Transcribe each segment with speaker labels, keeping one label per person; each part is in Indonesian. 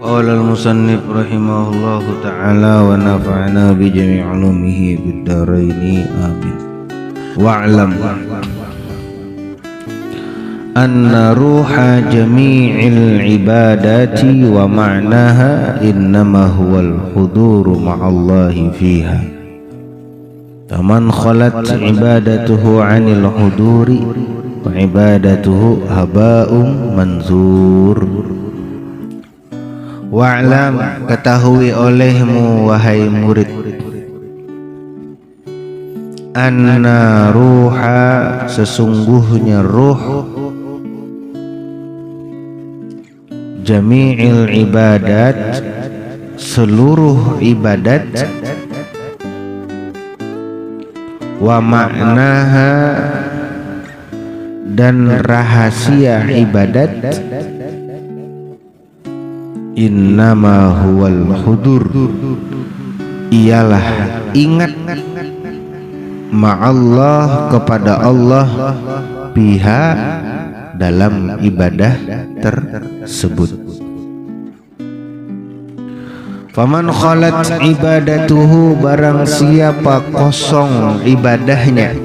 Speaker 1: Qala al-musannif rahimahullahu ta'ala wa nafa'ana bi jami' ulumihi bid dharaini amin. Wa'lam anna ruha jami'il ibadati wa ma'naha innama huwal huduru ma'allahi fiha. Faman khalat ibadatuhu 'anil huduri wa ibadatuhu haba'um manzur. Wa'lam, ketahui olehmu wahai murid, anna ruha, sesungguhnya ruh, jami'il ibadat, seluruh ibadat, wa ma'naha, dan rahasia ibadat, innama huwal hudur, ialah ingat ma'allah, kepada Allah, biha, dalam ibadah tersebut. Faman khalat ibadatuhu, barang siapa kosong ibadahnya,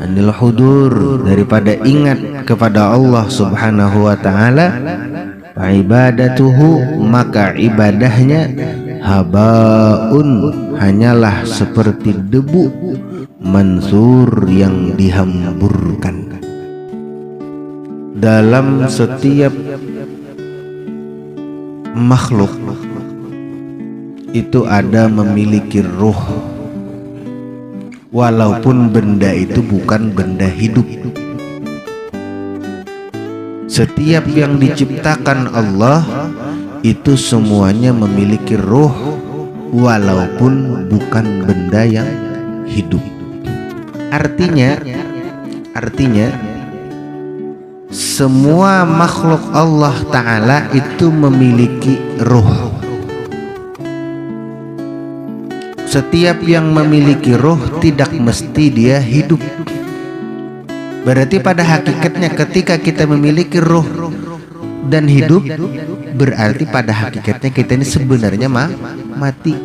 Speaker 1: anil hudur, daripada ingat kepada Allah subhanahu wa ta'ala, ibadatuhu, maka ibadahnya habaun, hanyalah seperti debu, mansur, yang dihamburkan. Dalam setiap makhluk itu ada memiliki ruh, walaupun benda itu bukan benda hidup. Setiap yang diciptakan Allah itu semuanya memiliki ruh, walaupun bukan benda yang hidup. Artinya semua makhluk Allah Ta'ala itu memiliki ruh. Setiap yang memiliki ruh tidak mesti dia hidup. Berarti pada hakikatnya ketika kita memiliki ruh dan hidup, berarti pada hakikatnya kita ini sebenarnya mati.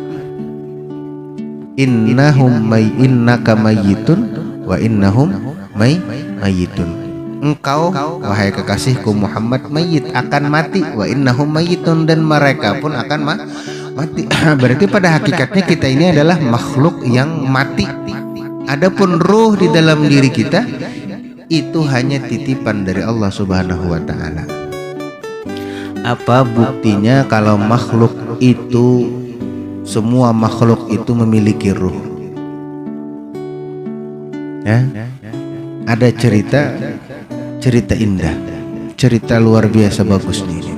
Speaker 1: Innaka mayyitun wa innahum mayyitun. Engkau wahai kekasihku Muhammad mayyit, akan mati, wa innahum mayyitun, dan mereka pun akan mati. Berarti pada hakikatnya kita ini adalah makhluk yang mati. Adapun ruh di dalam diri kita itu hanya titipan dari Allah subhanahu wa ta'ala. Apa buktinya kalau makhluk itu, semua makhluk itu memiliki ruh? Ya, ada cerita indah, cerita luar biasa bagus nih.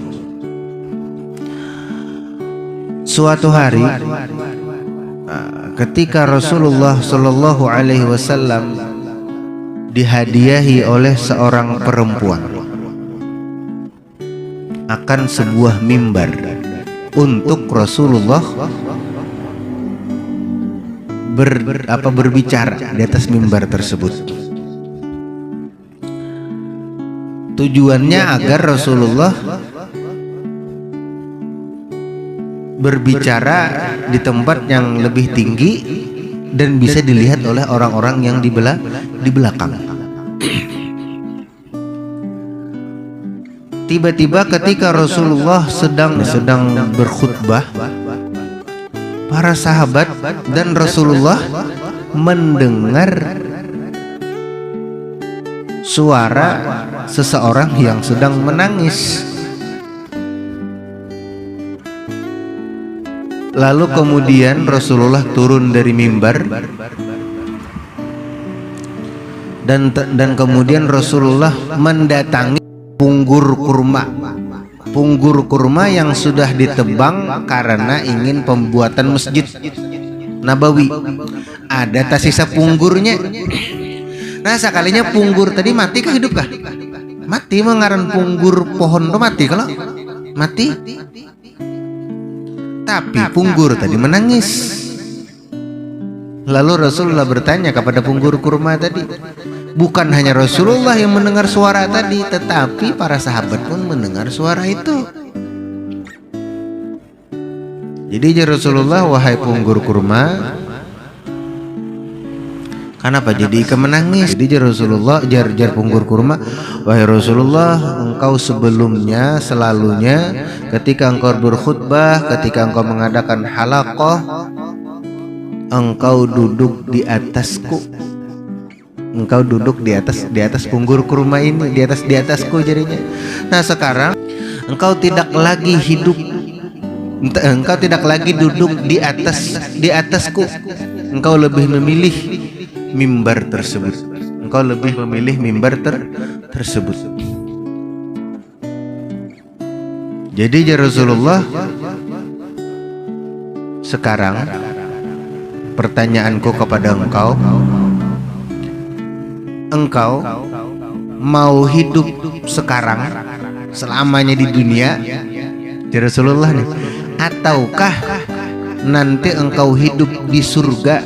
Speaker 1: Suatu hari ketika Rasulullah Shallallahu Alaihi Wasallam dihadiahi oleh seorang perempuan akan sebuah mimbar untuk Rasulullah berbicara di atas mimbar tersebut. Tujuannya agar Rasulullah berbicara di tempat yang lebih tinggi dan bisa dilihat oleh orang-orang yang di belakang. Tiba-tiba ketika Rasulullah sedang berkhutbah, para sahabat dan Rasulullah mendengar suara seseorang yang sedang menangis. Lalu kemudian Rasulullah turun dari mimbar dan kemudian Rasulullah mendatangi punggur kurma yang sudah ditebang karena ingin pembuatan Masjid Nabawi. Ada tersisa punggurnya. Nah, sekalinya punggur tadi mati kah hidup kah? Mati, mengaran punggur pohon itu mati kalau mati. Tapi punggur tadi menangis. Lalu Rasulullah bertanya kepada punggur kurma tadi. Bukan hanya Rasulullah yang mendengar suara tadi, tetapi para sahabat pun mendengar suara itu. Jadi jar Rasulullah, wahai punggur kurma, kenapa jadi ikam menangis? Jadi jar Rasulullah, jar punggur kurma, wahai Rasulullah, engkau sebelumnya selalunya ketika engkau berkhutbah, ketika engkau mengadakan halaqah, engkau duduk di atasku. Engkau duduk di atas punggur kurma ini, di atasku jadinya. Nah sekarang engkau tidak lagi hidup, engkau tidak lagi duduk di atasku. Engkau lebih memilih mimbar tersebut. Engkau lebih memilih mimbar tersebut. Jadi ya Rasulullah, sekarang pertanyaanku kepada engkau mau hidup sekarang selamanya di dunia ya Rasulullah nih, ataukah nanti engkau hidup di surga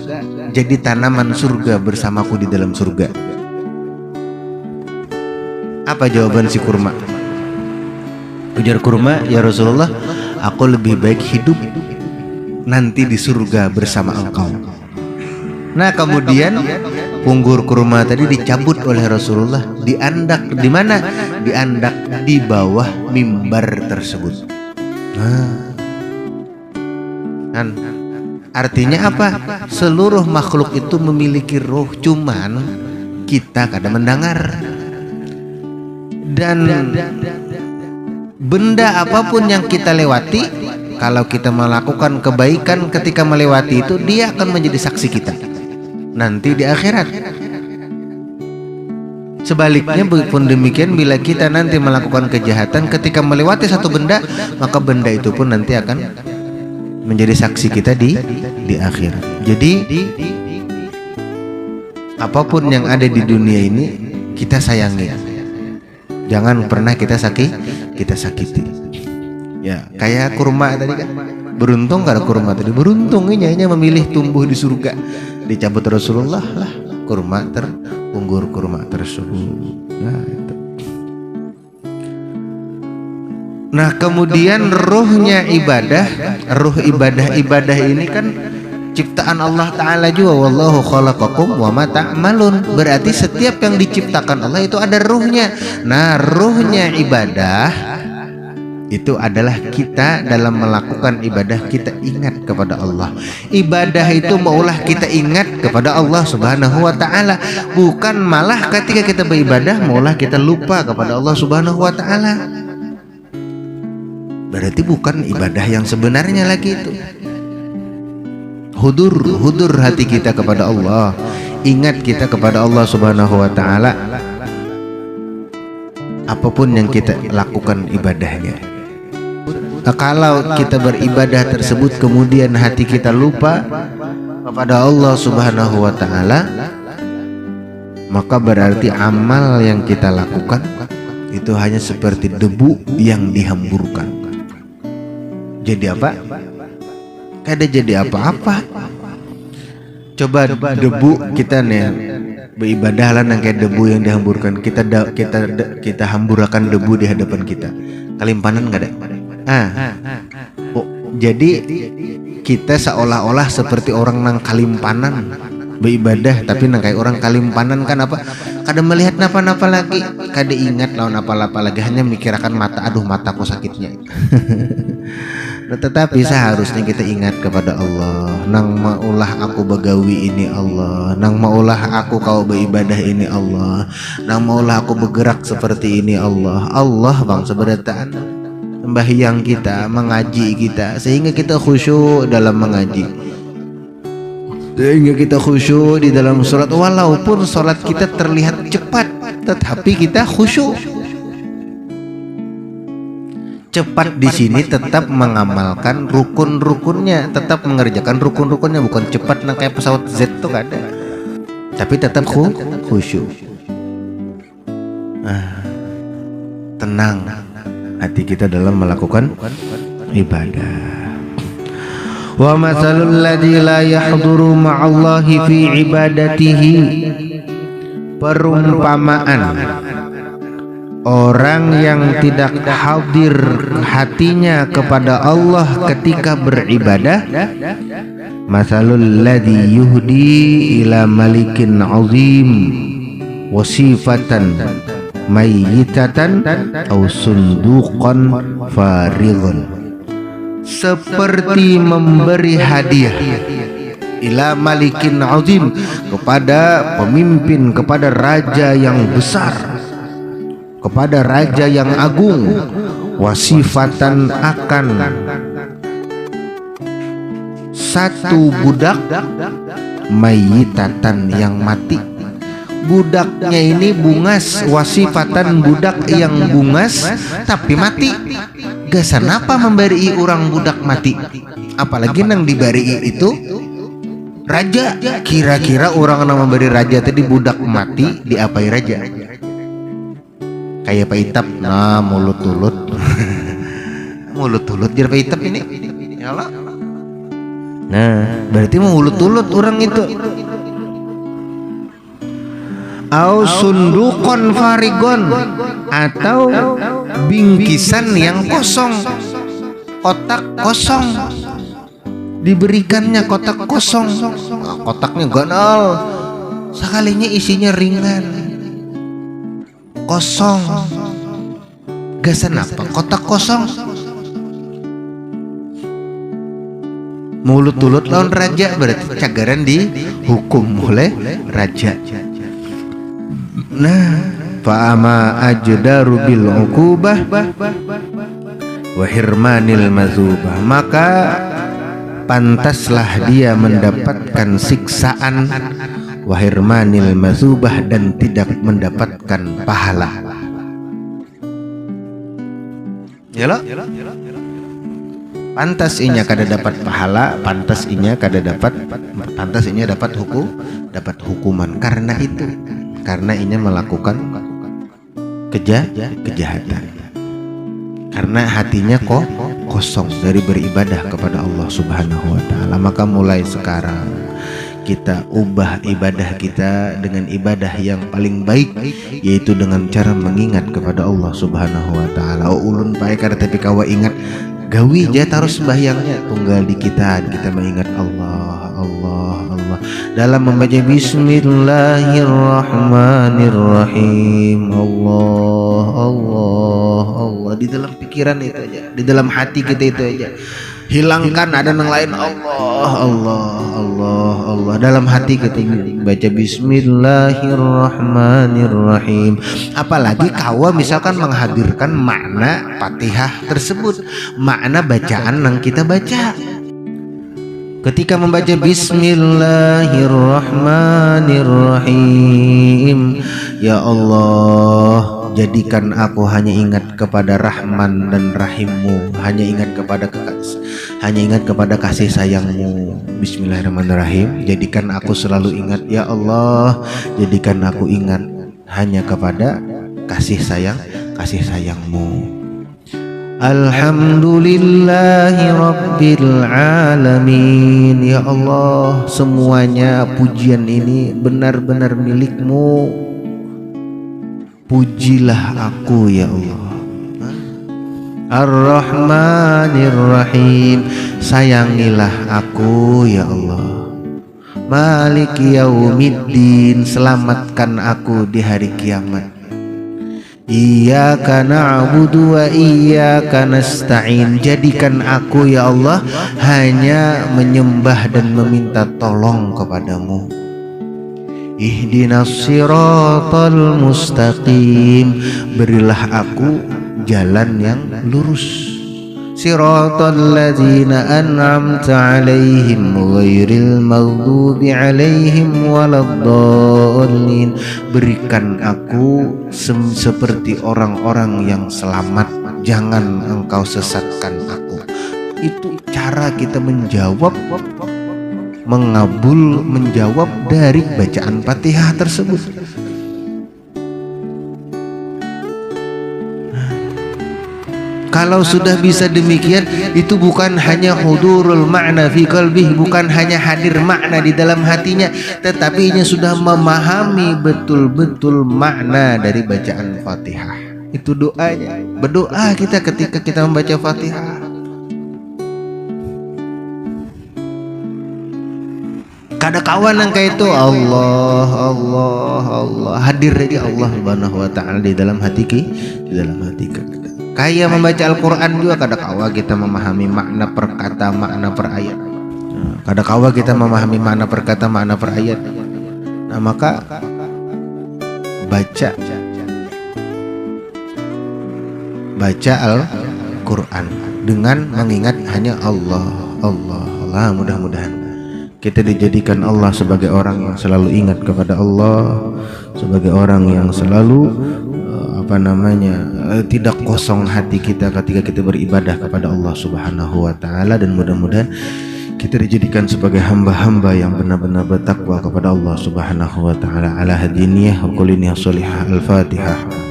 Speaker 1: jadi tanaman surga bersamaku di dalam surga? Apa jawaban si kurma? Ujar kurma, ya Rasulullah, aku lebih baik hidup nanti di surga bersama engkau. Nah kemudian punggur kurma tadi dicabut oleh Rasulullah, diandak di mana? Diandak di bawah mimbar tersebut. Nah, kan artinya apa? Seluruh makhluk itu memiliki roh, cuman kita kadang mendengar. Dan benda apapun yang kita lewati, kalau kita melakukan kebaikan ketika melewati itu, dia akan menjadi saksi kita nanti di akhirat. Sebaliknya pun demikian, bila kita nanti melakukan kejahatan ketika melewati satu benda, maka benda itu pun nanti akan menjadi saksi kita di akhirat. Jadi apapun yang ada di dunia ini kita sayangi, jangan pernah kita sakiti. Ya kayak kurma tadi kan, beruntung karena kurma tadi, beruntung ini hanya memilih tumbuh di surga. Dicabut Rasulullah lah punggur kurma tersebut. Nah kemudian ruhnya ibadah, ruh ibadah ini kan ciptaan Allah Ta'ala juga. Wallahu khalaqakum wa ma ta'malun. Berarti setiap yang diciptakan Allah itu ada ruhnya. Nah ruhnya ibadah itu adalah kita dalam melakukan ibadah kita ingat kepada Allah. Ibadah itu maulah kita ingat kepada Allah Subhanahu wa ta'ala, bukan malah ketika kita beribadah maulah kita lupa kepada Allah Subhanahu wa ta'ala. Berarti bukan ibadah yang sebenarnya lagi itu. Hudur hati kita kepada Allah, ingat kita kepada Allah Subhanahu wa ta'ala apapun yang kita lakukan ibadahnya. Kalau kita beribadah tersebut kemudian hati kita lupa kepada Allah Subhanahu wa ta'ala, maka berarti amal yang kita lakukan itu hanya seperti debu yang dihamburkan. Jadi apa? Kada jadi apa-apa. Coba debu kita nih beribadah lah kayak debu yang dihamburkan. Kita hamburkan debu di hadapan kita. Kalimpanan nggak ada? Jadi kita seolah-olah seperti orang nang kalimpanan beribadah, tapi nang kayak orang kalimpanan kan apa? Kada melihat napa-napa lagi, kada ingat lawan apa-apa lagi, hanya mikirkan mata, aduh mataku sakitnya. Nah, tetapi seharusnya kita ingat kepada Allah. Nang maulah aku begawi ini Allah, nang maulah aku kau beribadah ini Allah, nang maulah aku bergerak seperti ini Allah. Allah bang seberataan sembahyang kita, mengaji kita, sehingga kita khusyuk dalam mengaji, sehingga kita khusyuk di dalam sholat. Walaupun sholat kita terlihat cepat, tetapi kita khusyuk. Cepat di sini tetap mengamalkan rukun-rukunnya, tetap mengerjakan rukun-rukunnya, bukan cepat nang kayak pesawat Z tuh ada, tapi tetap khusyuk. Tenang hati kita dalam melakukan ibadah. Wa matsalul ladzi la yahduru ma'allahi fi ibadatihi, perumpamaan orang yang tidak hadir hatinya kepada Allah ketika beribadah, masalul ladzi yuhdi ila malikin azim wasifatan mayyitatan aw sunduqan farighun, seperti memberi hadiah ila malikin azim, kepada pemimpin, kepada raja yang besar, kepada raja yang agung, wasifatan akan satu budak mayyitatan yang mati. Budaknya ini bungas, wasifatan budak yang bungas tapi mati. Gasan apa memberi orang budak mati, apalagi nang dibari itu raja. Kira-kira orang yang memberi raja tadi budak mati diapai raja? Kayak Pak Itap, nah mulut-tulut mulut-tulut jadi Pak Itap ini ya Allah. Nah berarti mau mulut-tulut orang itu. Au sundukon farigon, atau bingkisan yang kosong, kotak kosong, diberikannya kotak kosong. Kotaknya ganal, sekalinya isinya ringan, kosong. Gasan apa kotak kosong? Mulut-tulut lawan raja, berarti cagaran dihukum oleh raja. Nah, fa'ama ajdaru bil uqubah wa hirmanil mazubah, maka pantaslah dia mendapatkan siksaan, wa hirmanil mazubah, dan tidak mendapatkan pahala. Yalo? Pantas inya kada dapat pahala, pantas inya dapat hukuman karena itu. Karena inya melakukan kejahatan, karena hatinya kosong dari beribadah kepada Allah Subhanahu wa ta'ala. Maka mulai sekarang kita ubah ibadah kita dengan ibadah yang paling baik, yaitu dengan cara mengingat kepada Allah Subhanahu wa ta'ala. Ulun pae kada tapi kawa ingat gawi ja terus sembahyangnya tunggal di kita mengingat Allah dalam membaca Bismillahirrahmanirrahim. Allah di dalam pikiran itu aja, di dalam hati kita itu aja. Hilangkan ada yang lain. Allah dalam hati kita baca Bismillahirrahmanirrahim. Apalagi kawa misalkan menghadirkan makna Fatihah tersebut, makna bacaan yang kita baca. Ketika membaca Bismillahirrahmanirrahim, ya Allah, jadikan aku hanya ingat kepada Rahman dan Rahimmu, hanya ingat kepada kasih sayangmu. Bismillahirrahmanirrahim. Jadikan aku selalu ingat, ya Allah, jadikan aku ingat hanya kepada kasih sayangmu. Alhamdulillahi Rabbil Alamin. Ya Allah, semuanya pujian ini benar-benar milikmu. Pujilah aku ya Allah. Ar-Rahmanir-Rahim, sayangilah aku ya Allah. Maliki yaumiddin, selamatkan aku di hari kiamat. Iyyaka na'budu wa iyyaka nasta'in, jadikan aku ya Allah hanya menyembah dan meminta tolong kepadamu. Ihdinas siratal mustaqim, berilah aku jalan yang lurus. Siratal ladzina an'amta 'alaihim ghairil maghdubi 'alaihim waladdallin, berikan aku seperti orang-orang yang selamat, jangan engkau sesatkan aku. Itu cara kita menjawab dari bacaan Fatihah tersebut. Kalau sudah bisa demikian, itu bukan hanya hudurul makna fi qalbih, bukan hanya hadir makna di dalam hatinya, tetapi ia sudah memahami betul-betul makna dari bacaan Fatihah. Itu doanya. Berdoa kita ketika kita membaca Fatihah. Kada kawan yang kayak itu Allah hadir di Allah Subhanahu wa taala di dalam hati kita. Kayak membaca Al-Qur'an juga kada kawa kita memahami makna per kata, makna per ayat. Kada kawa kita memahami makna per kata, makna per ayat. Nah, maka baca Al-Qur'an dengan mengingat hanya Allah. Mudah-mudahan kita dijadikan Allah sebagai orang yang selalu ingat kepada Allah, sebagai orang yang selalu tidak kosong hati kita ketika kita beribadah kepada Allah Subhanahu wa taala, dan mudah-mudahan kita dijadikan sebagai hamba-hamba yang benar-benar bertakwa kepada Allah Subhanahu wa taala. Ala hadiniyah wa kuliniyah salihah. Al-Fatihah.